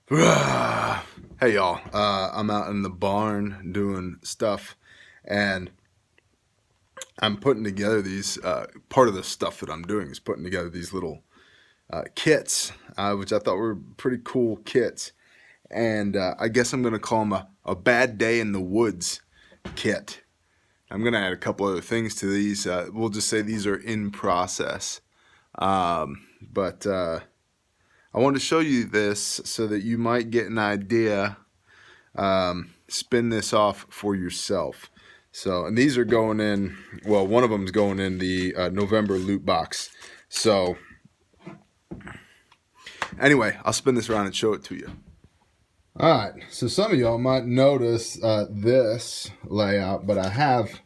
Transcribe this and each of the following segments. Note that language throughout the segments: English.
Hey y'all, I'm out in the barn doing stuff, and I'm putting together these. Part of the stuff that I'm doing is putting together these little kits, which I thought were pretty cool kits, and I guess I'm gonna call them a bad day in the woods kit. I'm gonna add a couple other things to these. We'll just say these are in process, but I wanted to show you this so that you might get an idea. Spin this off for yourself. So, and these are going in, well, one of them is going in the November loot box. So, anyway, I'll spin this around and show it to you. All right, so some of y'all might notice this layout, but I have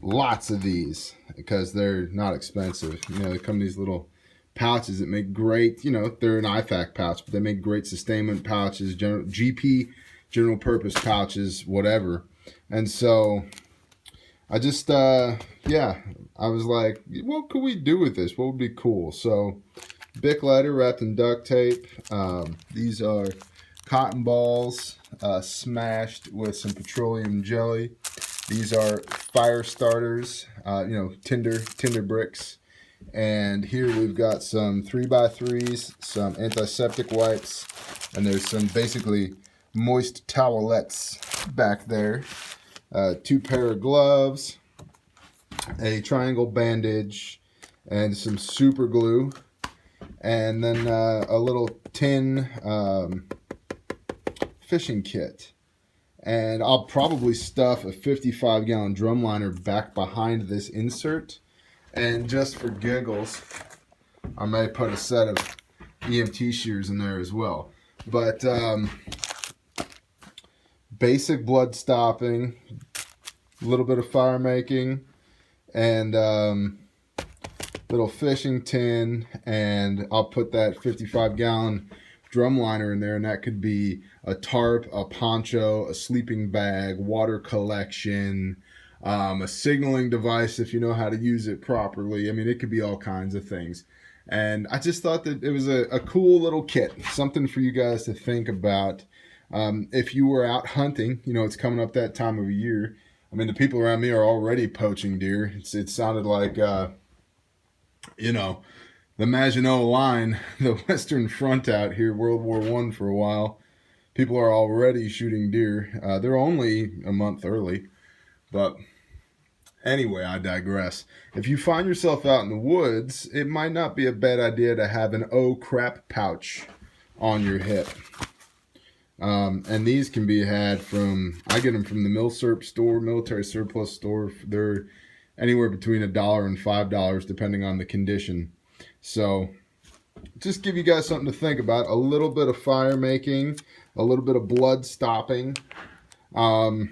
lots of these because they're not expensive. You know, they come in these little pouches that make great, you know, they're an IFAK pouch, but they make great sustainment pouches, GP, general purpose pouches, whatever. And so I just, yeah, I was like, what could we do with this? What would be cool? So Bic lighter wrapped in duct tape. These are cotton balls smashed with some petroleum jelly. These are fire starters, you know, tinder bricks. And here we've got some 3x3s, some antiseptic wipes, and there's some basically moist towelettes back there. 2 pair of gloves, a triangle bandage, and some super glue. And then a little tin fishing kit. And I'll probably stuff a 55-gallon drum liner back behind this insert. And just for giggles, I may put a set of EMT shears in there as well. But basic blood stopping, a little bit of fire making, and little fishing tin, and I'll put that 55-gallon drum liner in there, and that could be a tarp, a poncho, a sleeping bag, water collection, a signaling device if you know how to use it properly. I mean, it could be all kinds of things. And I just thought that it was a cool little kit, something for you guys to think about. If you were out hunting, you know, it's coming up that time of year. I mean, the people around me are already poaching deer. It sounded like, you know, the Maginot Line, the Western Front out here, World War I for a while. People are already shooting deer. They're only a month early, but anyway, I digress. If you find yourself out in the woods, it might not be a bad idea to have an oh crap pouch on your hip. And these can be had from, I get them from the Milsurp store, military surplus store. They're anywhere between $1 and $5 depending on the condition. So just give you guys something to think about. A little bit of fire making, a little bit of blood stopping, and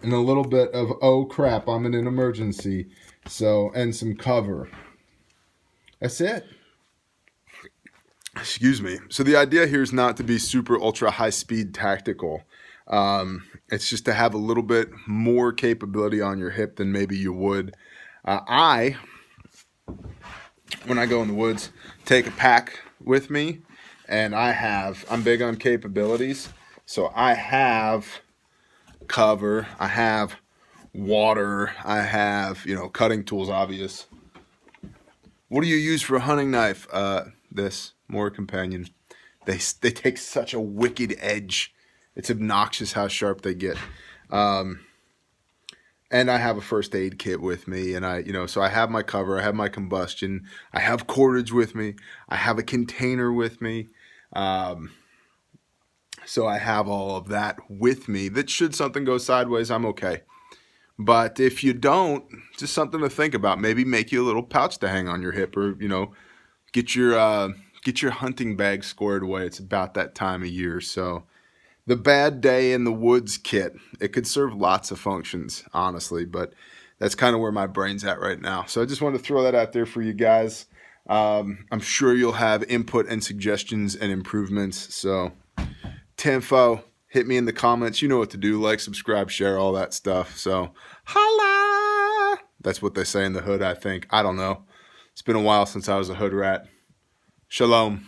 a little bit of, oh crap, I'm in an emergency. So, and some cover. That's it. Excuse me. So the idea here is not to be super ultra high speed tactical. It's just to have a little bit more capability on your hip than maybe you would. When I go in the woods, take a pack with me, and I'm big on capabilities. So I have cover, I have water, I have, you know, cutting tools, obvious. What do you use for a hunting knife? This More Companion. They take such a wicked edge. It's obnoxious how sharp they get. And I have a first aid kit with me, and so I have my cover, I have my combustion, I have cordage with me, I have a container with me. So I have all of that with me that should something go sideways, I'm okay. But if you don't, just something to think about. Maybe make you a little pouch to hang on your hip, or, you know, get your hunting bag squared away. It's about that time of year. So the bad day in the woods kit, it could serve lots of functions, honestly, but that's kind of where my brain's at right now. So I just wanted to throw that out there for you guys. I'm sure you'll have input and suggestions and improvements. So Tinfo, hit me in the comments. You know what to do. Like, subscribe, share, all that stuff. So holla! That's what they say in the hood, I think. I don't know. It's been a while since I was a hood rat. Shalom.